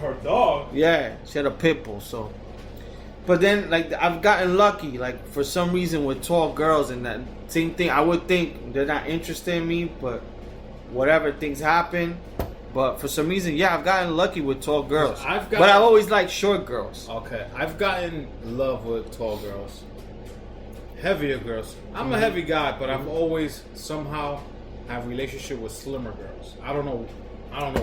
her dog. Yeah, she had a pit bull. So, but then like I've gotten lucky. Like for some reason with tall girls and that same thing. I would think they're not interested in me, but whatever, things happen. But for some reason, yeah, I've gotten lucky with tall girls. But I've always liked short girls. Okay, I've gotten love with tall girls, heavier girls. I'm a heavy guy, but I've always somehow have a relationship with slimmer girls. I don't know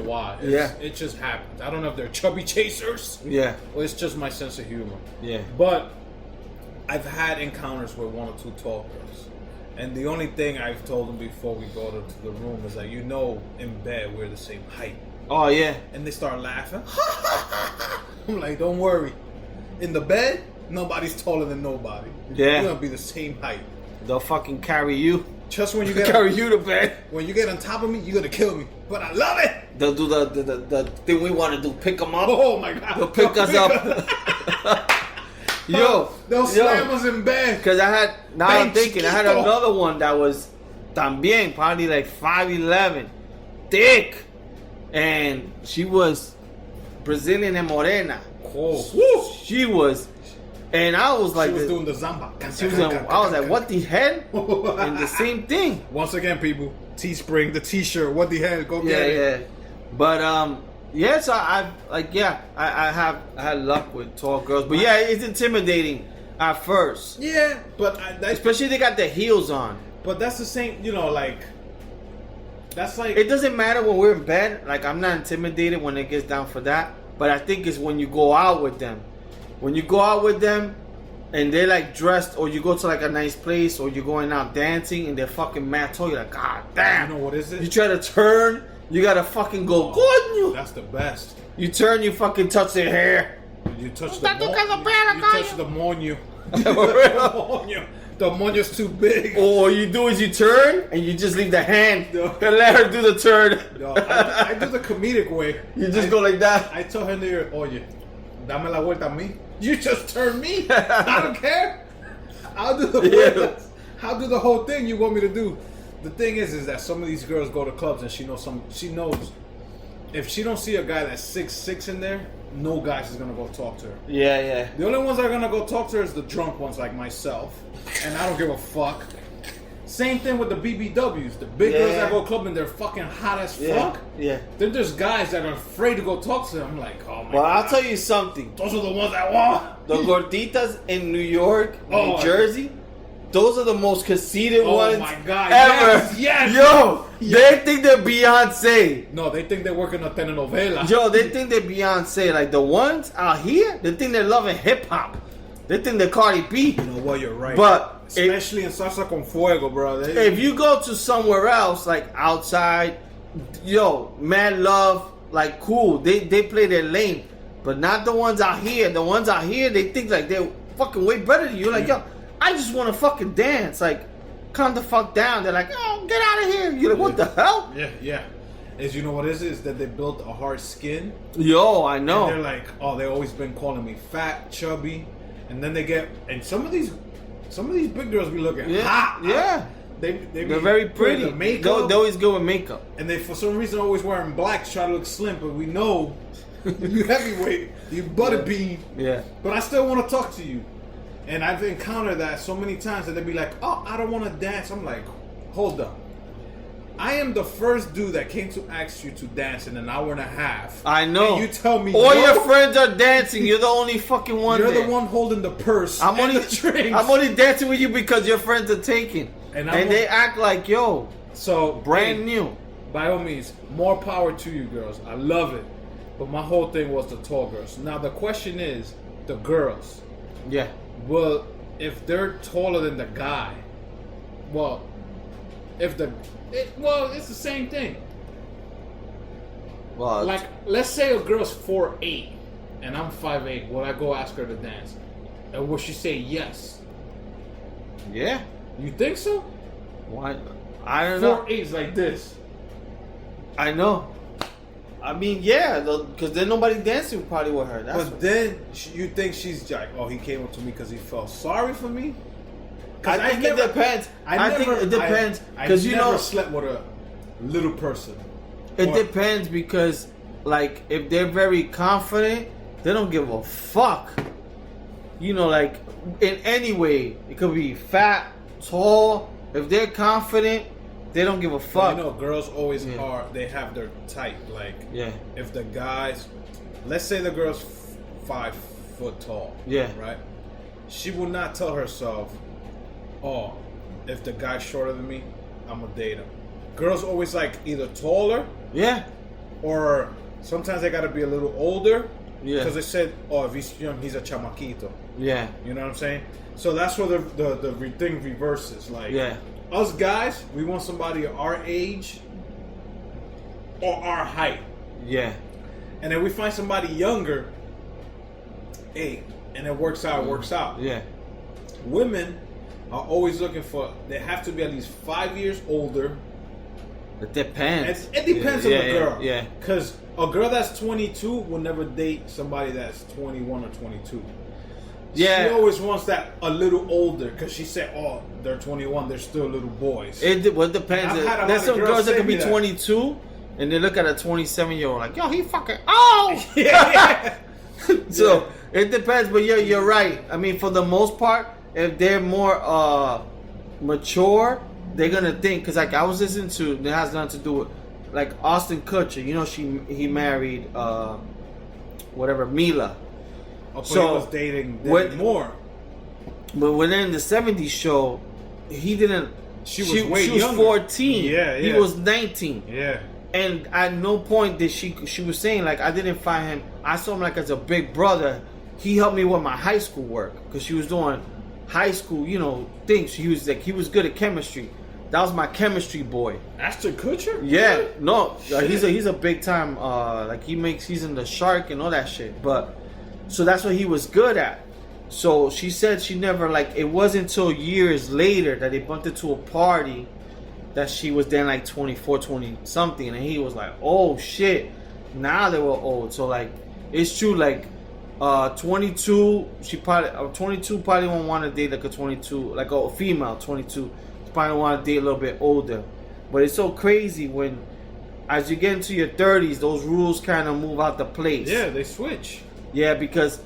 why. It just happens. I don't know if they're chubby chasers. Yeah. Or it's just my sense of humor. Yeah. But I've had encounters with one or two tall girls. And the only thing I've told them before we go to the room is like, in bed we're the same height. Oh yeah. And they start laughing. I'm like, don't worry. In the bed, nobody's taller than nobody. Yeah. We're gonna be the same height. They'll fucking carry you. Just when you get carry you to bed. When you get on top of me, you're gonna kill me. But I love it. They'll do the thing we want to do, pick them up. Oh my god. They'll pick us up. They'll slam us in bed. Because now I'm thinking, I had another one that was también, probably like 5'11", thick. And she was Brazilian and morena. Oh. She was, and I was like, she was doing the zamba. I was like, what the hell? And the same thing. Once again, people, Teespring, the T-shirt, what the hell? Go get it. Yeah. But yes, I had luck with tall girls, but yeah, it's intimidating at first. Yeah, but especially they got the heels on. But that's the same, that's like it doesn't matter when we're in bed. Like I'm not intimidated when it gets down for that. But I think it's when you go out with them. When you go out with them and they're like dressed, or you go to like a nice place, or you're going out dancing and they're fucking mad tall, you're like, God damn. You know what is it? You try to turn, you gotta fucking go, coño. That's the best. You turn, you fucking touch their hair. You touch the moño. The moño's too big. Or what you do is you turn and you just leave the hand and let her do the turn. No, I do the comedic way. You just go like that. I tell her in the ear, oye, dame la vuelta a mí. You just turn me. I don't care. I'll do the I'll do the whole thing you want me to do. The thing is that some of these girls go to clubs and she knows if she don't see a guy that's 6'6" in there, no guys is gonna go talk to her. Yeah. The only ones that are gonna go talk to her is the drunk ones like myself, and I don't give a fuck. Same thing with the BBWs, the big girls that go clubbing, they're fucking hot as fuck. Yeah. Then there's guys that are afraid to go talk to them. I'm like, oh my god. Well, I'll tell you something. Those are the ones that want. The gorditas in New York, New Jersey, those are the most conceited ones my god, ever. Yes. Yo, they think they're Beyonce. No, they think they're working a telenovela. Yo, they think they're Beyonce. Like the ones out here, they think they're loving hip hop. They think they're Cardi B. You know what? You're right. But especially in salsa con fuego, bro. If you go to somewhere else, like outside, yo, mad love, like cool. They play their lane, but not the ones out here. The ones out here, they think like they're fucking way better than you. Like, yo, I just want to fucking dance. Like, calm the fuck down. They're like, oh, get out of here. You're like, what the hell? Yeah. Is you know what it is that they built a hard skin. Yo, I know. And they're like, oh, they've always been calling me fat, chubby, and then they get some of these big girls be looking hot. Yeah. They're very pretty. The makeup. They always go with makeup. And they, for some reason, always wearing black to try to look slim. But we know you heavyweight, you butterbean. Yeah. But I still want to talk to you. And I've encountered that so many times that they be like, oh, I don't want to dance. I'm like, hold up. I am the first dude that came to ask you to dance in an hour and a half. I know. And you tell me all your friends are dancing. You're the only fucking one. You're the one holding the purse. I'm only dancing with you because your friends are taking. And they act like, yo, so brand new. By all means, more power to you girls. I love it. But my whole thing was the tall girls. Now the question is, the girls. Yeah. Well, if they're taller than the guy, it's the same thing. Well, like, let's say a girl's 4'8", and I'm 5'8". Will I go ask her to dance? And will she say yes? Yeah. You think so? Why? I don't know. 4'8's like this. I know. I mean, yeah, because then nobody dancing probably with her. But then you think she's like, oh, he came up to me because he felt sorry for me? I think it depends. I think it depends because you never slept with a little person. It depends because like if they're very confident, they don't give a fuck. You know, like in any way, it could be fat, tall. If they're confident, they don't give a fuck. You know, girls always are. They have their type. Like, if the guys, let's say the girl's 5 foot tall. Yeah. Right. She will not tell herself, "Oh, if the guy's shorter than me, I'm gonna date him." Girls always like either taller. Yeah. Or sometimes they gotta be a little older. Yeah. Because they said, "Oh, if he's young, he's a chamaquito." Yeah. You know what I'm saying? So that's where the thing reverses. Like, us guys, we want somebody our age or our height. Yeah. And then we find somebody younger, hey, and it works out, Yeah. Women are always looking for, they have to be at least 5 years older. It depends. It depends on the girl. Yeah. Because a girl that's 22 will never date somebody that's 21 or 22. Yeah. She always wants that a little older because she said, "Oh, they're 21, they're still little boys." It depends. There's some girls that can be 22 and they look at a 27-year-old like, "Yo, he fucking old." Yeah. So it depends, but you're right. I mean, for the most part, if they're more mature, they're gonna think. Because like I was listening to, it has nothing to do with like Austin Kutcher. You know, he married Mila. Oh, so he was dating more. But when in the '70s show, he didn't. She was she was 14. Yeah. He was 19. Yeah. And at no point did she was saying like I didn't find him. I saw him like as a big brother. He helped me with my high school work because she was doing high school, things. He was good at chemistry. That was my chemistry boy. Ashton Kutcher? Yeah, no, he's a big time. He's in the Shark and all that shit. But so that's what he was good at. So she said she never it wasn't until years later that they bumped into a party that she was then like 24, 20 something, and he was like, "Oh shit!" Now they were old. So it's true. 22, 22 probably won't want to date like a 22, like a female 22. Probably want to date a little bit older. But it's so crazy when, as you get into your 30s, those rules kind of move out the place. Yeah, they switch. Yeah, because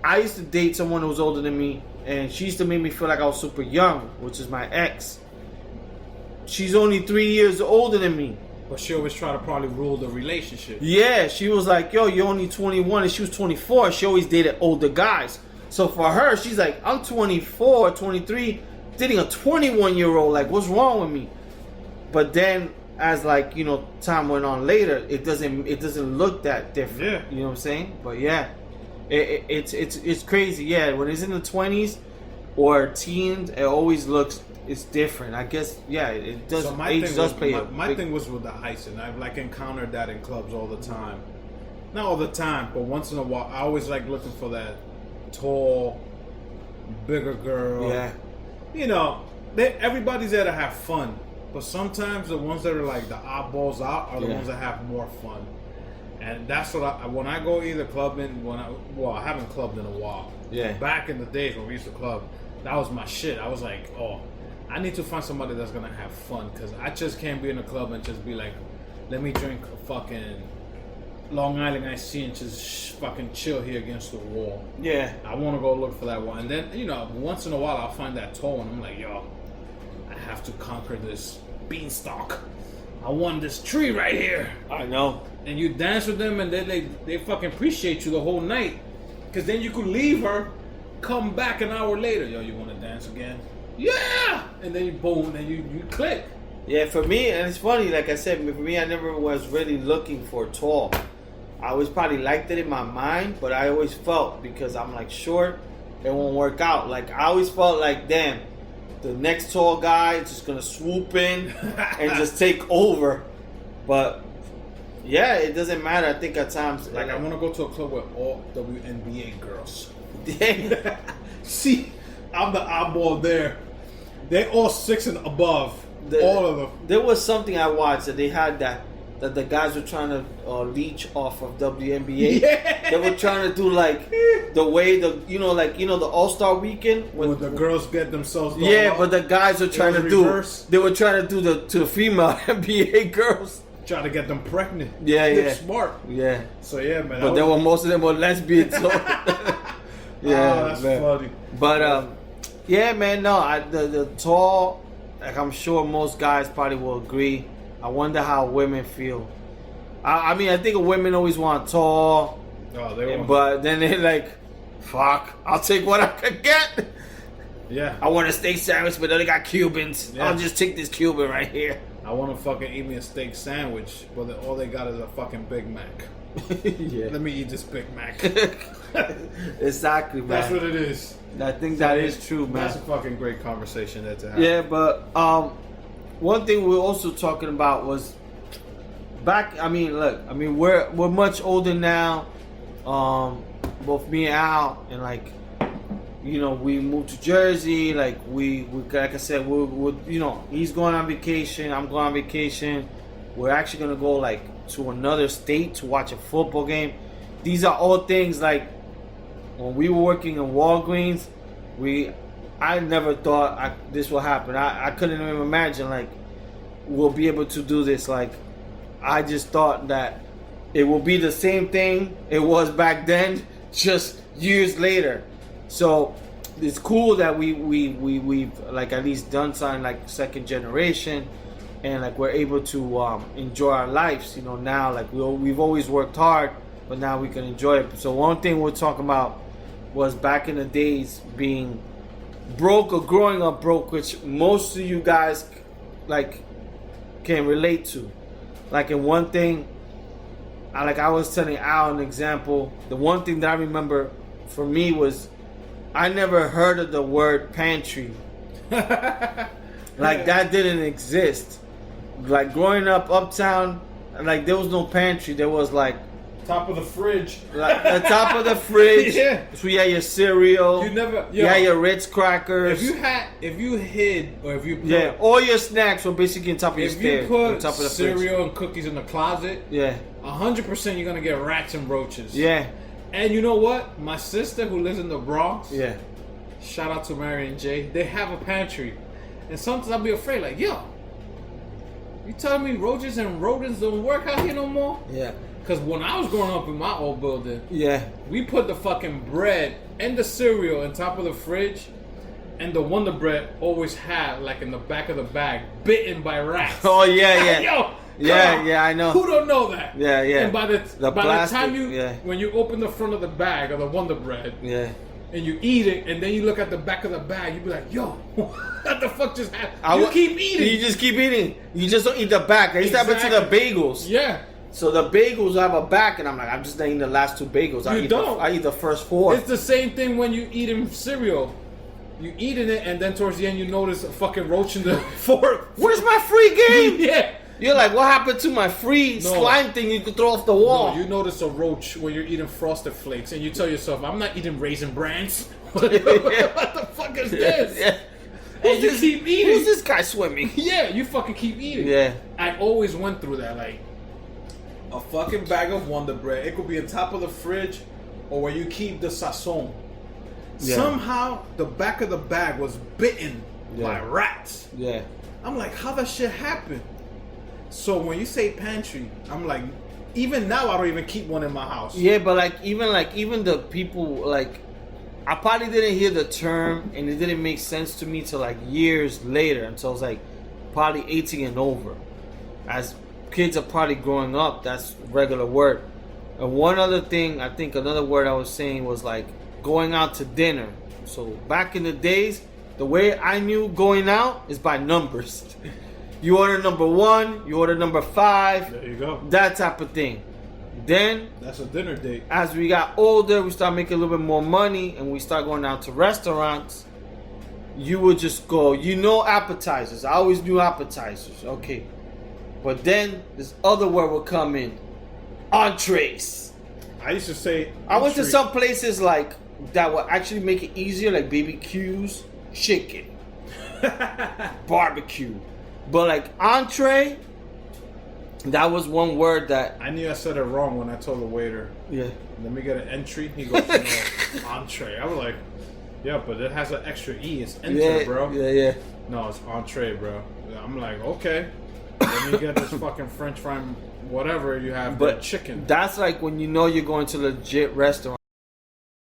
I used to date someone who was older than me, and she used to make me feel like I was super young, which is my ex. She's only 3 years older than me. But she always try to probably rule the relationship. Yeah, she was like, "Yo, you're only 21," and she was 24. She always dated older guys. So for her, she's like, "I'm 24, 23, dating a 21-year-old. Like, what's wrong with me?" But then, as time went on later, it doesn't look that different. Yeah. You know what I'm saying? But yeah, it's crazy. Yeah, when it's in the 20s or teens, it always looks. It's different, I guess. Yeah, it does. So my thing was with the heights, and I've encountered that in clubs all the time. Not all the time, but once in a while, I always looking for that tall, bigger girl. Yeah. Everybody's there to have fun, but sometimes the ones that are the oddballs out are the ones that have more fun. And that's what when I go either clubbing, I haven't clubbed in a while. Yeah. Back in the days when we used to club, that was my shit. I was like, oh, I need to find somebody that's gonna have fun, because I just can't be in a club and just be like, let me drink a fucking Long Island iced tea and just fucking chill here against the wall. Yeah. I want to go look for that one. And then, once in a while I'll find that tall and I'm like, yo, I have to conquer this beanstalk. I want this tree right here. I know. And you dance with them and then they fucking appreciate you the whole night. Because then you could leave her, come back an hour later. Yo, you want to dance again? Yeah! And then you boom, and you click. Yeah, for me, and it's funny, like I said, for me, I never was really looking for tall. I always probably liked it in my mind, but I always felt, because I'm short, it won't work out. I always felt like, damn, the next tall guy is just gonna swoop in and just take over. But yeah, it doesn't matter. I think at times, I want to go to a club with all WNBA girls. Yeah. See, I'm the oddball there. They all 6 and above. All of them. There was something I watched that they had that the guys were trying to leech off of WNBA. Yeah. They were trying to do the way the All-Star weekend when the girls get themselves. Yeah, but the guys were trying to reverse. They were trying to do to the female NBA girls. try to get them pregnant. Yeah, They're yeah. smart. Yeah. So yeah, man. But then most of them were lesbians. So. Yeah, oh, that's man. funny. But yeah, man. No, the tall, like I'm sure most guys probably will agree. I wonder how women feel. I mean, I think women always want tall, but then they're like, "Fuck, I'll take what I can get." Yeah. I want a steak sandwich, but then they got Cubans. Yeah. I'll just take this Cuban right here. I want to fucking eat me a steak sandwich, but all they got is a fucking Big Mac. Yeah. Let me eat this Big Mac. Exactly, man. That's what it is. I think that is true, man. That's a fucking great conversation there to have. Yeah, but one thing we were also talking about was back. I mean, look. I mean, we're much older now. Both me and Al, and like, you know, we moved to Jersey. Like we like I said, we're you know, he's going on vacation. I'm going on vacation. We're actually gonna go like to another state to watch a football game. These are all things like when we were working in Walgreens. I never thought this would happen. I couldn't even imagine like we'll be able to do this. Like I just thought that it will be the same thing it was back then, just years later. So it's cool that we've like at least done something like second generation, and like we're able to enjoy our lives. You know, now like we've always worked hard, but now we can enjoy it. So one thing we're talking about was back in the days being broke or growing up broke, which most of you guys like can relate to. Like in one thing, I was telling Al an example. The one thing that I remember for me was I never heard of the word pantry. Like that didn't exist. Like growing up uptown, like there was no pantry. There was like top of the fridge. Like the top of the fridge. Yeah. So you had your cereal. You never. You had your Ritz crackers. If you hid or if you put, all your snacks were basically on top of your stairs. If you put on top of the cereal fridge. and cookies in the closet, 100% you're gonna get rats and roaches. Yeah. And you know what? My sister who lives in the Bronx. Yeah. Shout out to Mary and Jay. They have a pantry, and sometimes I'll be afraid, like, yo, you telling me roaches and rodents don't work out here no more? Yeah. Because when I was growing up in my old building, we put the fucking bread and the cereal on top of the fridge, and the Wonder Bread always had, like in the back of the bag, bitten by rats. Oh yeah, yeah. Yo, yeah, I know. Who don't know that? Yeah, yeah. And by the plastic, time when you open the front of the bag of the Wonder Bread, and you eat it, and then you look at the back of the bag, you be like, yo, what the fuck just happened? You keep eating. You just keep eating. You just don't eat the back. I used to happen to the bagels. Yeah. So the bagels have a back, and I'm like, I'm just not eating the last two bagels. I eat the first four. It's the same thing when you eating cereal. You eating it, and then towards the end, you notice a fucking roach in the fork. Where's my free game? Yeah. You're like, what happened to my free slime thing you could throw off the wall? No, you notice a roach when you're eating Frosted Flakes, and you tell yourself, I'm not eating Raisin Brans. What the fuck is this? Yeah. And you keep eating. Who's this guy swimming? Yeah, you fucking keep eating. Yeah. I always went through that, like, a fucking bag of Wonder Bread. It could be on top of the fridge or where you keep the sazon. Yeah. Somehow, the back of the bag was bitten by rats. Yeah. I'm like, how that shit happen? So when you say pantry, I'm like, even now I don't even keep one in my house. Yeah, but even the people, like, I probably didn't hear the term, and it didn't make sense to me till like years later, until I was like probably 18 and over. As kids are probably growing up, that's regular word. And one other thing, I think another word I was saying was like going out to dinner. So back in the days, the way I knew going out is by numbers. You order number 1, you order number 5. There you go. That type of thing. Then that's a dinner date. As we got older, we start making a little bit more money, and we start going out to restaurants. You would just go, appetizers. I always knew appetizers. Okay. But then this other word would come in. Entrees. I used to say I went to some places like that would actually make it easier, like BBQs, chicken, barbecue. But like entree, that was one word that I knew I said it wrong when I told the waiter. Yeah. Let me get an entry. He goes, entree. I was like, yeah, but it has an extra E. It's enter, bro. Yeah. No, it's entree, bro. I'm like, okay. Then you get this fucking French fry, whatever you have, But chicken. That's like when you know you're going to a legit restaurant.